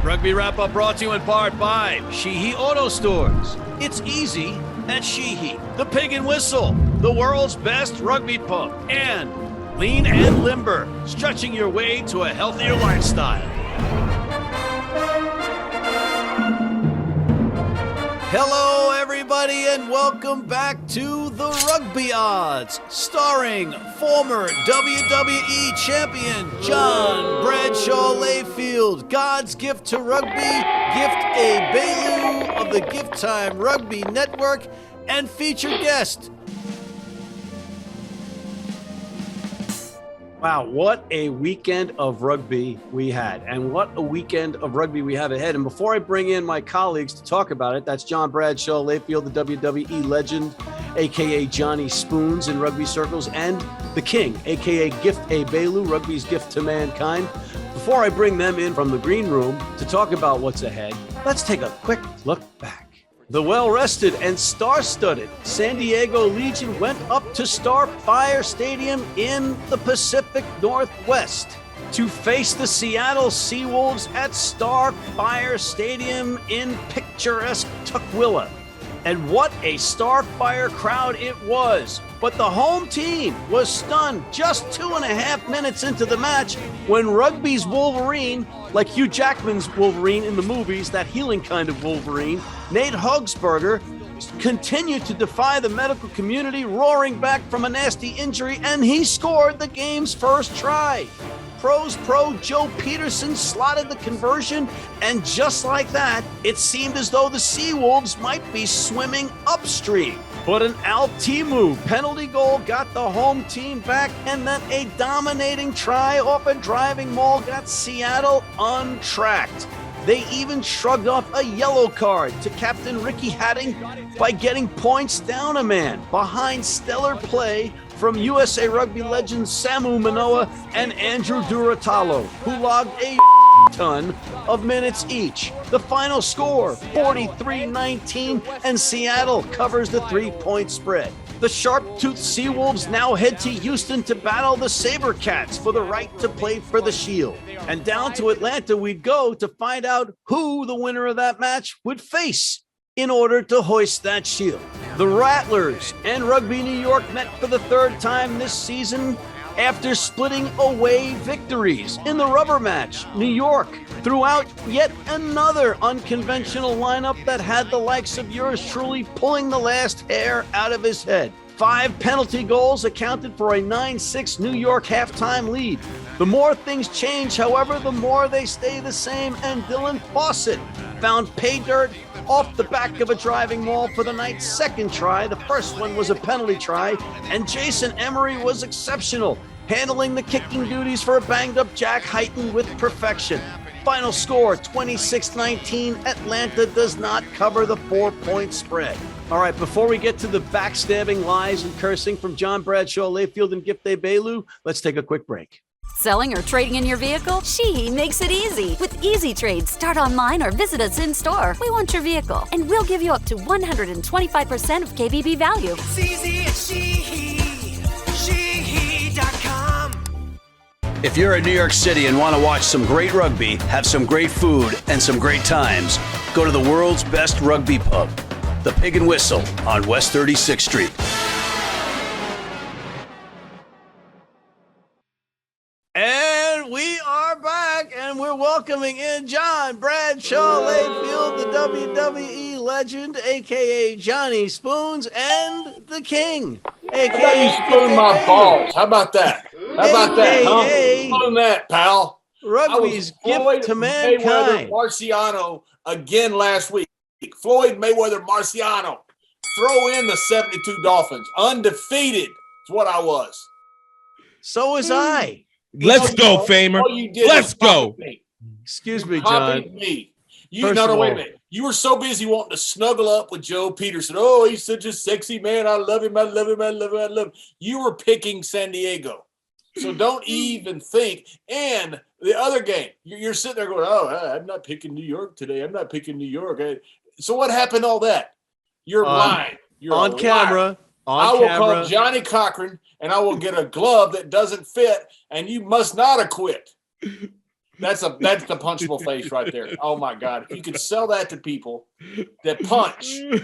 Rugby Wrap-Up brought to you in part by Sheehy Auto Stores. It's easy at Sheehy. The Pig and Whistle, the world's best rugby pub. And Lean and Limber, stretching your way to a healthier lifestyle. Hello, everybody, and welcome back to the Rugby Odds, starring former WWE champion John Bradshaw Layfield, God's gift to rugby, Gift Egbelu of the Gift Time Rugby Network, and featured guest. Wow, what a weekend of rugby we had, and what a weekend of rugby we have ahead. And before I bring in my colleagues to talk about it, that's John Bradshaw Layfield, the WWE legend, a.k.a. Johnny Spoons in rugby circles, and the King, a.k.a. Gift Egbelu, rugby's gift to mankind. Before I bring them in from the green room to talk about what's ahead, let's take a quick look back. The well-rested and star-studded San Diego Legion went up to Starfire Stadium in the Pacific Northwest to face the Seattle Seawolves at Starfire Stadium in picturesque Tukwila. And what a Starfire crowd it was. But the home team was stunned just 2.5 minutes into the match when rugby's Wolverine, like Hugh Jackman's Wolverine in the movies, that healing kind of Wolverine, Nate Hugsberger, continued to defy the medical community, roaring back from a nasty injury, and he scored the game's first try. Pros pro Joe Peterson slotted the conversion, and just like that, it seemed as though the Seawolves might be swimming upstream. But an Altimu penalty goal got the home team back, and then a dominating try off a driving maul got Seattle untracked. They even shrugged off a yellow card to Captain Ricky Hatting by getting points down a man behind stellar play from USA Rugby legends Samu Manoa and Andrew Duratalo, who logged a ton of minutes each. The final score, 43-19, and Seattle covers the 3-point spread. The sharp-toothed Seawolves now head to Houston to battle the SaberCats for the right to play for the Shield. And down to Atlanta we'd go to find out who the winner of that match would face in order to hoist that shield. The Rattlers and Rugby New York met for the third time this season after splitting away victories. In the rubber match, New York threw out yet another unconventional lineup that had the likes of yours truly pulling the last hair out of his head. 5 penalty goals accounted for a 9-6 New York halftime lead. The more things change, however, the more they stay the same, and Dylan Fawcett found pay dirt off the back of a driving maul for the night's second try. The first one was a penalty try, and Jason Emery was exceptional, handling the kicking duties for a banged-up Jack Heighton with perfection. Final score, 26-19. Atlanta does not cover the 4-point spread. All right, before we get to the backstabbing, lies, and cursing from John Bradshaw Layfield and Gift Egbelu, let's take a quick break. Selling or trading in your vehicle? Sheehy makes it easy. With Easy Trade, start online or visit us in store. We want your vehicle, and we'll give you up to 125% of KBB value. It's easy at Sheehy. Sheehy.com. If you're in New York City and want to watch some great rugby, have some great food, and some great times, go to the world's best rugby pub, the Pig and Whistle on West 36th Street. And we are back, and we're welcoming in John Bradshaw Layfield, the WWE legend, a.k.a. Johnny Spoons, and the King, a.k.a. How about you spoon my balls? How about that? How about that, huh? Spoon that, pal. Rugby's gift to mankind. Mayweather Marciano again last week. Floyd Mayweather Marciano. Throw in the 72 Dolphins. Undefeated is what I was. So was I. Let's go, Famer. Let's go. Excuse me, John. Wait a minute. You were so busy wanting to snuggle up with Joe Peterson. Oh, he's such a sexy man. I love him. I love him. I love him. I love him. You were picking San Diego. So don't even think. And the other game, you're sitting there going, oh, I'm not picking New York today. I'm not picking New York. So what happened to all that? You're lying. You're on camera. I will call Johnny Cochran, and I will get a glove that doesn't fit, and you must not acquit. That's the punchable face right there. Oh my God! If you could sell that to people that punch, you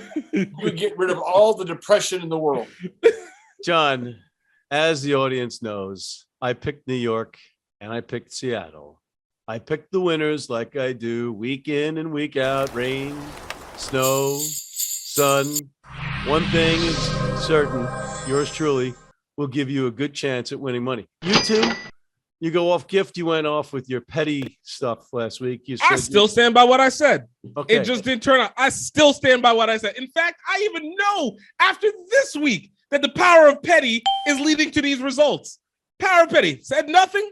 would get rid of all the depression in the world. John, as the audience knows, I picked New York and I picked Seattle. I picked the winners like I do week in and week out, rain, snow, sun. One thing is certain, yours truly will give you a good chance at winning money. You too. You go off gift. You went off with your petty stuff last week. I still stand by what I said. Okay. It just didn't turn out. I still stand by what I said. In fact, I even know after this week that the power of petty is leading to these results. Power of petty. Said nothing,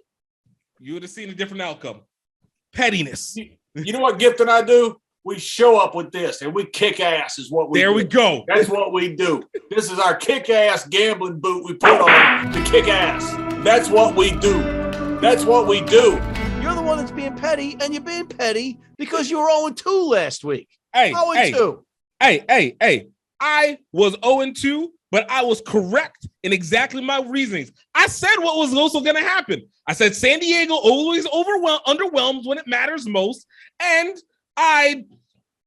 you would have seen a different outcome. Pettiness. You know what gift and I do? We show up with this and we kick ass is what we do. There we go. That's what we do. This is our kick ass gambling boot we put on to kick ass. That's what we do. That's what we do. You're the one that's being petty, and you're being petty because you were 0-2 last week. Hey, 0-2. Hey. I was 0-2, but I was correct in exactly my reasonings. I said what was also going to happen. I said San Diego always underwhelms when it matters most, and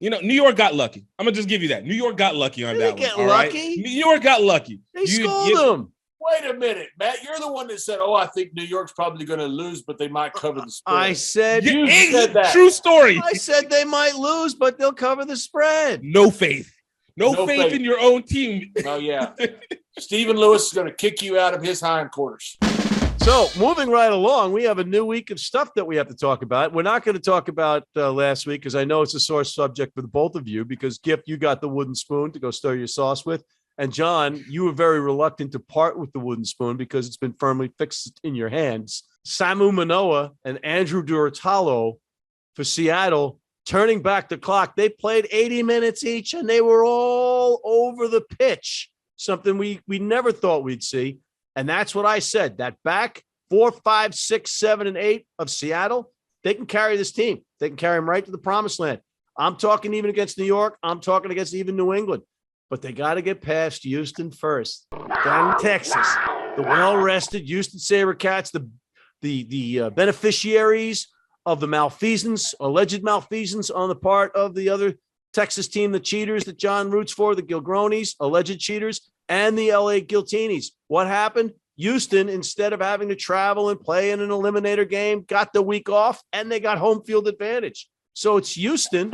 New York got lucky. I'm going to just give you that. New York got lucky on that one. Get lucky? Right? New York got lucky. They scolded them. Wait a minute, Matt. You're the one that said, I think New York's probably going to lose, but they might cover the spread. I said, you said that. True story. I said they might lose, but they'll cover the spread. No faith. No faith in your own team. Oh, yeah. Stephen Lewis is going to kick you out of his hindquarters. So moving right along, we have a new week of stuff that we have to talk about. We're not going to talk about last week because I know it's a sore subject for the both of you because, Gift, you got the wooden spoon to go stir your sauce with. And John, you were very reluctant to part with the wooden spoon because it's been firmly fixed in your hands. Samu Manoa and Andrew Duratalo for Seattle, turning back the clock. They played 80 minutes each, and they were all over the pitch, something we never thought we'd see. And that's what I said. That back 4, 5, 6, 7, and 8 of Seattle, they can carry this team. They can carry them right to the promised land. I'm talking even against New York. I'm talking against even New England. But they got to get past Houston first. Down in Texas, the well-rested Houston SaberCats, the beneficiaries of the malfeasance, alleged malfeasance on the part of the other Texas team, the cheaters that John roots for, the Gilgronis, alleged cheaters, and the LA Guiltinis. What happened? Houston, instead of having to travel and play in an eliminator game, got the week off, and they got home field advantage. So it's Houston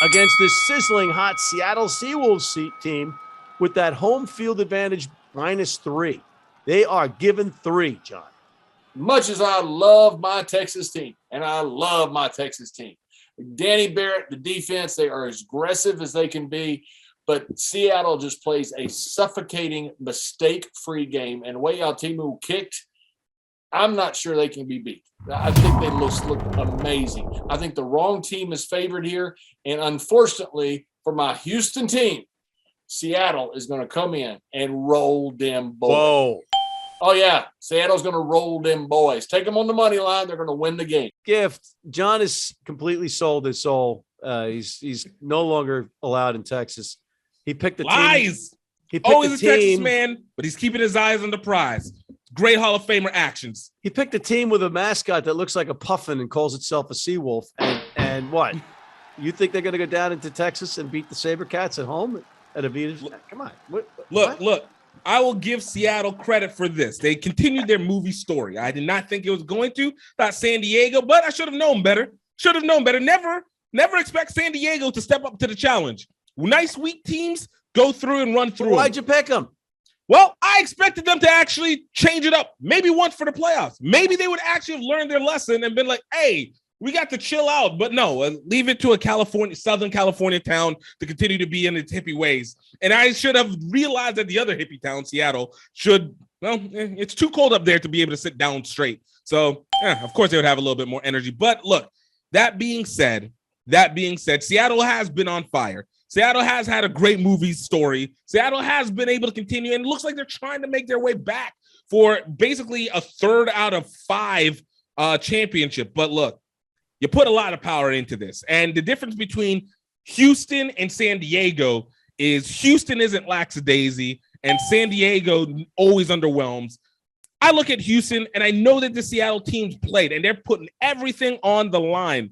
against this sizzling hot Seattle Seawolves team with that home field advantage -3. They are given 3, John. Much as I love my Texas team, and I love my Texas team, Danny Barrett, the defense, they are as aggressive as they can be, but Seattle just plays a suffocating, mistake-free game, and the way Altimu kicked, I'm not sure they can be beat. I think they look amazing. I think the wrong team is favored here. And unfortunately for my Houston team, Seattle is going to come in and roll them boys. Whoa. Oh, yeah. Seattle's going to roll them boys. Take them on the money line. They're going to win the game. Gift. John has completely sold his soul. He's no longer allowed in Texas. He picked the Lies. team. He picked He's a Texas man, but he's keeping his eyes on the prize. Great Hall of Famer actions. He picked a team with a mascot that looks like a puffin and calls itself a seawolf. And what? You think they're going to go down into Texas and beat the SaberCats at home at Avita? Come on. Look. I will give Seattle credit for this. They continued their movie story. I did not think it was going to. Thought San Diego, but I should have known better. Never expect San Diego to step up to the challenge. Nice weak teams go through and run through. Why'd you pick them? Well, I expected them to actually change it up. Maybe once for the playoffs. Maybe they would actually have learned their lesson and been like, hey, we got to chill out. But no, leave it to a Southern California town to continue to be in its hippie ways. And I should have realized that the other hippie town, Seattle, it's too cold up there to be able to sit down straight. So, of course, they would have a little bit more energy. But look, that being said, Seattle has been on fire. Seattle has had a great movie story. Seattle has been able to continue, and it looks like they're trying to make their way back for basically a 3rd out of 5 championship. But look, you put a lot of power into this. And the difference between Houston and San Diego is Houston isn't lackadaisy, and San Diego always underwhelms. I look at Houston, and I know that the Seattle team's played, and they're putting everything on the line.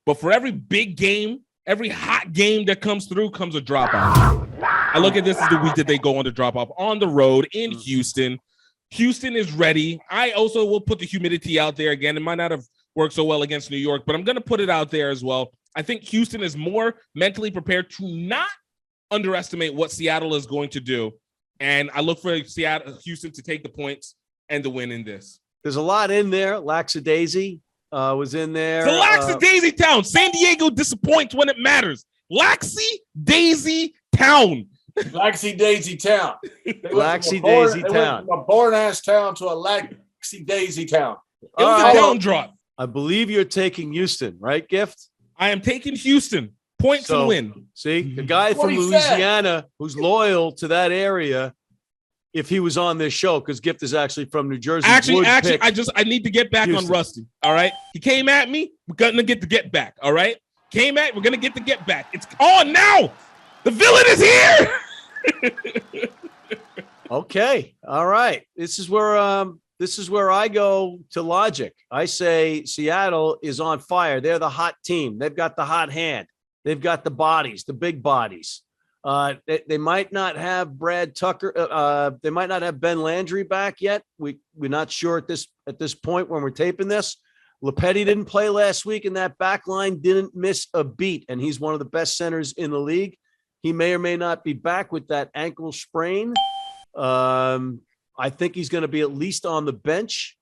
But for every big game, every hot game that comes through comes a drop-off. I look at this as the week that they go on the drop-off on the road in Houston. Houston is ready. I also will put the humidity out there again. It might not have worked so well against New York, but I'm going to put it out there as well. I think Houston is more mentally prepared to not underestimate what Seattle is going to do. And I look for Houston to take the points and the win in this. There's a lot in there. Lackadaisy was in there. It's a lackadaisy town. San Diego disappoints when it matters. Lackadaisy town. Lackadaisy town. Lackadaisy town. From a born-ass town to a lackadaisy town. It was a down drop. I believe you're taking Houston, right, Gift? I am taking Houston. Points and win. See, the guy from Louisiana who's loyal to that area, if he was on this show, because Gift is actually from New Jersey. Actually, I need to get back on Rusty. All right. He came at me. We're gonna get the get back. All right. We're gonna get the get back. It's on now. The villain is here. Okay. All right. This is where I go to logic. I say Seattle is on fire. They're the hot team. They've got the hot hand. They've got the bodies, the big bodies. They might not have Brad Tucker. They might not have Ben Landry back yet. We're not sure at this point when we're taping this. Lepetti didn't play last week, and that back line didn't miss a beat, and he's one of the best centers in the league. He may or may not be back with that ankle sprain. I think he's going to be at least on the bench,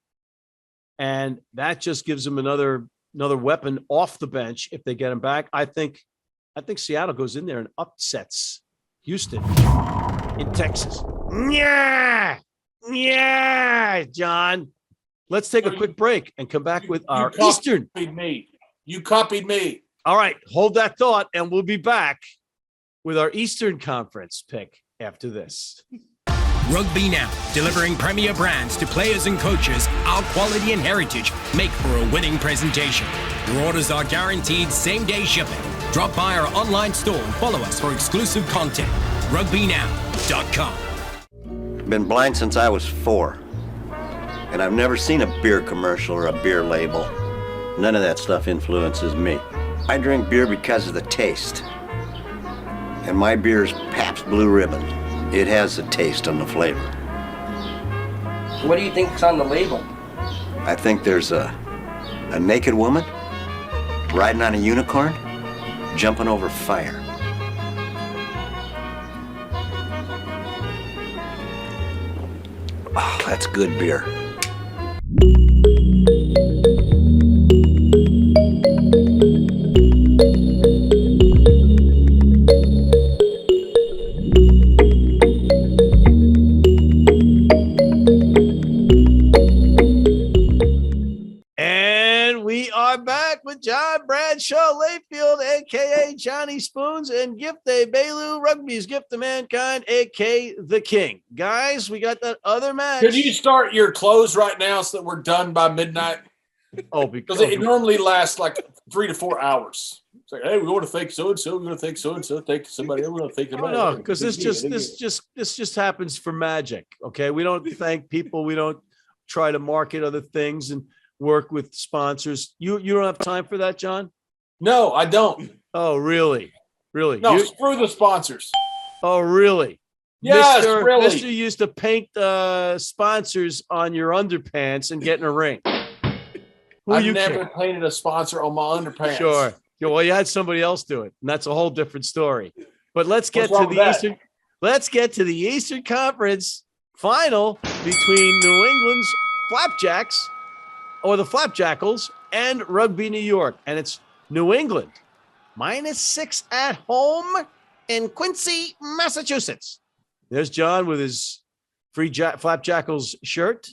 and that just gives him another weapon off the bench if they get him back. I think Seattle goes in there and upsets Houston in Texas. Yeah, John. Let's take a quick break and come back with our Eastern. You copied me. All right, hold that thought, and we'll be back with our Eastern Conference pick after this. Rugby Now, delivering premier brands to players and coaches. Our quality and heritage make for a winning presentation. Your orders are guaranteed same-day shipping. Drop by our online store and follow us for exclusive content. RugbyNow.com. I've been blind since I was 4. And I've never seen a beer commercial or a beer label. None of that stuff influences me. I drink beer because of the taste. And my beer is Pabst Blue Ribbon. It has the taste and the flavor. What do you think's on the label? I think there's a naked woman riding on a unicorn, jumping over fire. Oh, that's good beer. John Bradshaw Layfield, a.k.a. Johnny Spoons, and Gift Egbelu, Rugby's Gift to Mankind, a.k.a. The King. Guys, we got that other match. Could you start your close right now so that we're done by midnight? Oh, because it normally lasts like 3 to 4 hours. It's like, hey, we want to thank so-and-so, we want to thank so-and-so, thank somebody else, we want to thank somebody else. No, because this just happens for magic, okay? We don't thank people. We don't try to market other things and work with sponsors. You don't have time for that, John? No, I don't. Oh, really? No, screw the sponsors. Oh, really? Yes, really. Mr. used to paint sponsors on your underpants and get in a ring. I've never painted a sponsor on my underpants. Sure. Well, you had somebody else do it, and that's a whole different story. But let's get to the Eastern. Let's get to the Eastern Conference final between New England's Flapjacks, or the Flapjackals, and Rugby New York. And it's New England -6 at home in Quincy, Massachusetts. There's John with his free Flapjackals shirt.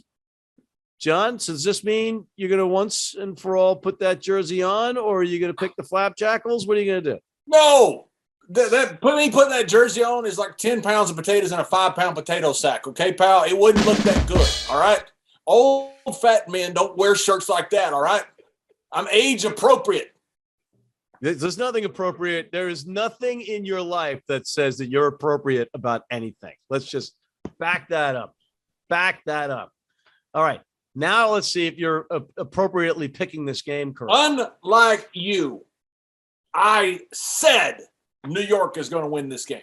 John, so does this mean you're going to once and for all put that jersey on, or are you going to pick the Flapjackals? What are you going to do? No. Putting that jersey on is like 10 pounds of potatoes in a 5-pound potato sack. Okay, pal? It wouldn't look that good. All right? Old fat men don't wear shirts like that, all right? I'm age appropriate. There's nothing appropriate. There is nothing in your life that says that you're appropriate about anything. Let's just back that up. All right. Now let's see if you're appropriately picking this game correct. Unlike you, I said New York is going to win this game.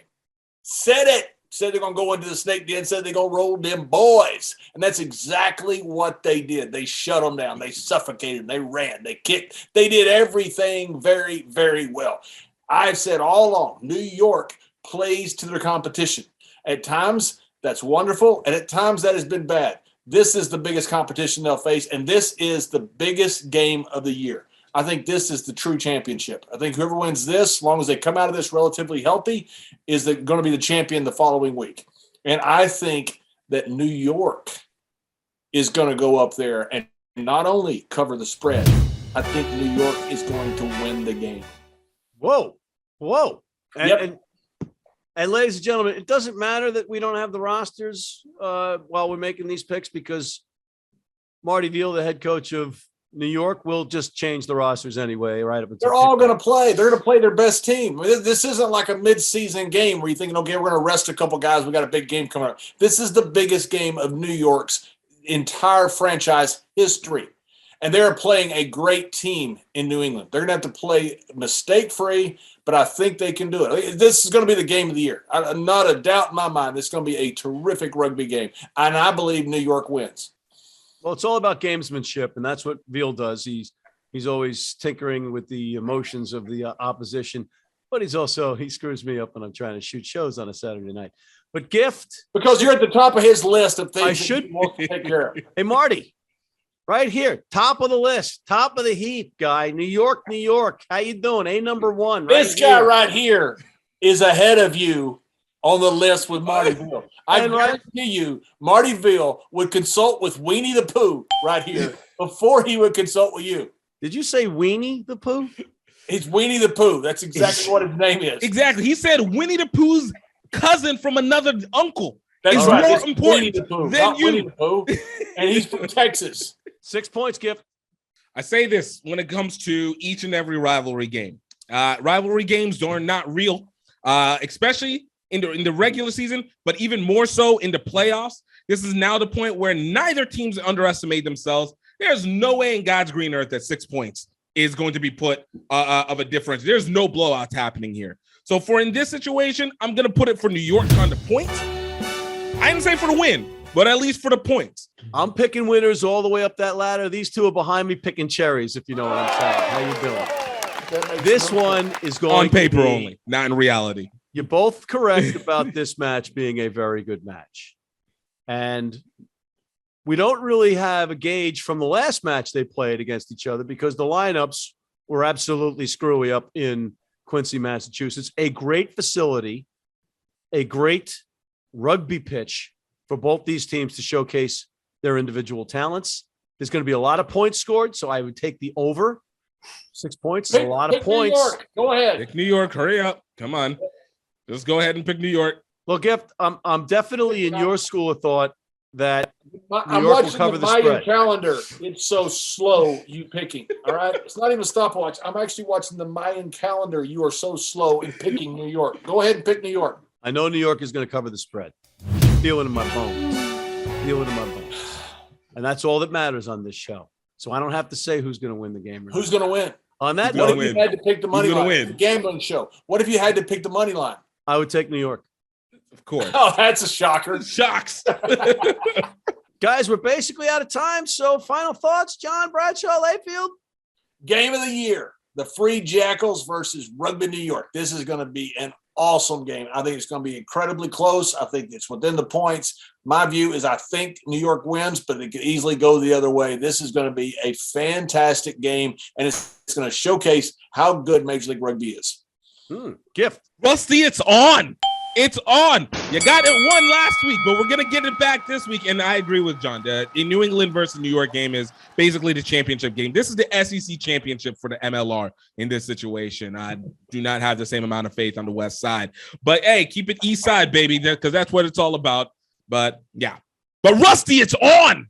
Said it. Said they're going to go into the snake den. Said they're going to roll them boys. And that's exactly what they did. They shut them down. They suffocated them. They ran. They kicked. They did everything very, very well. I've said all along, New York plays to their competition. At times, that's wonderful. And at times, that has been bad. This is the biggest competition they'll face. And this is the biggest game of the year. I think this is the true championship. I think whoever wins this, as long as they come out of this relatively healthy, is going to be the champion the following week. And I think that New York is going to go up there and not only cover the spread, I think New York is going to win the game. Whoa. And, Yep. and ladies and gentlemen, it doesn't matter that we don't have the rosters while we're making these picks, because Marty Veal, the head coach of New York, will just change the rosters anyway, right? They're all going to play. They're going to play their best team. This isn't like a mid-season game where you're thinking, okay, we're going to rest a couple guys. We got a big game coming up. This is the biggest game of New York's entire franchise history. And they're playing a great team in New England. They're going to have to play mistake-free, but I think they can do it. This is going to be the game of the year. Not a doubt in my mind. This is going to be a terrific rugby game. And I believe New York wins. Well, it's all about gamesmanship, and that's what Veal does. He's always tinkering with the emotions of the opposition, but he screws me up when I'm trying to shoot shows on a Saturday night. But Gift, because you're at the top of his list of things I should he wants to take care of. Hey, Marty, right here, top of the list, top of the heap, guy. New York. How you doing? A number one. This guy right here is ahead of you on the list with Marty Veal. I guarantee you, Marty Veal would consult with Weenie the Pooh right here before he would consult with you. Did you say Weenie the Pooh? It's Weenie the Pooh. That's exactly what his name is. Exactly. He said Winnie the Pooh's cousin from another uncle is right. more It's important Weenie the Pooh, than not you. Winnie the Pooh. And he's from Texas. 6 points, Gift. I say this when it comes to each and every rivalry game. Rivalry games are not real, especially in the regular season, but even more so in the playoffs. This is now the point where neither teams underestimate themselves. There's no way in God's green earth that 6 points is going to be put of a difference. There's no blowouts happening here. So for in this situation, I'm going to put it for New York on the points. I didn't say for the win, but at least for the points. I'm picking winners all the way up that ladder. These two are behind me picking cherries, if you know what I'm saying. How you doing? This one is going on paper to be, only, not in reality. You're both correct about this match being a very good match. And we don't really have a gauge from the last match they played against each other because the lineups were absolutely screwy up in Quincy, Massachusetts. A great facility, a great rugby pitch for both these teams to showcase their individual talents. There's going to be a lot of points scored, so I would take the over. 6 points is a lot of points. New York. Go ahead. Pick New York. Hurry up. Come on. Just go ahead and pick New York. Well, Gift, I'm definitely in your school of thought that I'm New York will watching cover the the Mayan spread. calendar. It's so slow, you picking. All right? It's not even a stopwatch. I'm actually watching the Mayan calendar. You are so slow in picking New York. Go ahead and pick New York. I know New York is going to cover the spread. Feel it in my bones. Feel it in my bones. And that's all that matters on this show. So I don't have to say who's going to win the game. Who's going to win? On that What note, if you had to pick the money line? win? It's a gambling show. What if you had to pick the money line? I would take New York. Of course. Oh, that's a shocker. Shocks. Guys, we're basically out of time. So final thoughts, John Bradshaw Layfield. Game of the year, the Free Jackals versus Rugby New York. This is going to be an awesome game. I think it's going to be incredibly close. I think it's within the points. My view is I think New York wins, but it could easily go the other way. This is going to be a fantastic game, and it's going to showcase how good Major League Rugby is. Gift. Rusty, it's on. It's on. You got it won last week, but we're going to get it back this week. And I agree with John. The New England versus New York game is basically the championship game. This is the SEC championship for the MLR in this situation. I do not have the same amount of faith on the West side. But, hey, keep it East side, baby, because that's what it's all about. But, yeah. But, Rusty, it's on.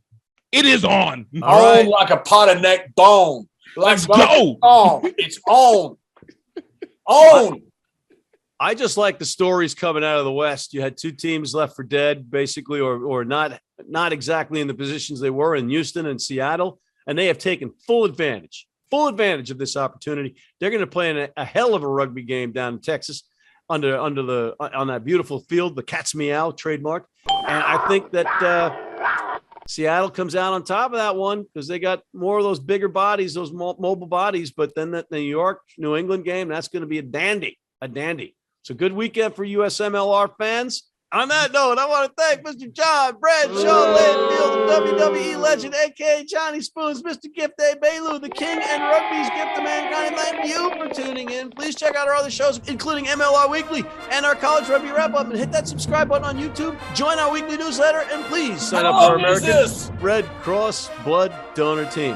It is on. All right. Like a pot of neck bone. Let's go. On. It's on. On. I just like the stories coming out of the West. You had two teams left for dead, basically, or not not exactly in the positions they were in Houston and Seattle, and they have taken full advantage of this opportunity. They're going to play in a hell of a rugby game down in Texas on that beautiful field, the Cat's Meow trademark. And I think that Seattle comes out on top of that one because they got more of those bigger bodies, those mobile bodies. But then the New York, New England game, that's going to be a dandy. It's a good weekend for USMLR fans. On that note, I want to thank Mr. John Bradshaw Layfield, the WWE legend, a.k.a. Johnny Spoons, Mr. Gift Egbelu, the king and rugby's gift to mankind. Thank you for tuning in. Please check out our other shows, including MLR Weekly and our College Rugby Wrap-Up, and hit that subscribe button on YouTube. Join our weekly newsletter, and please sign up for our American Red Cross Blood Donor Team.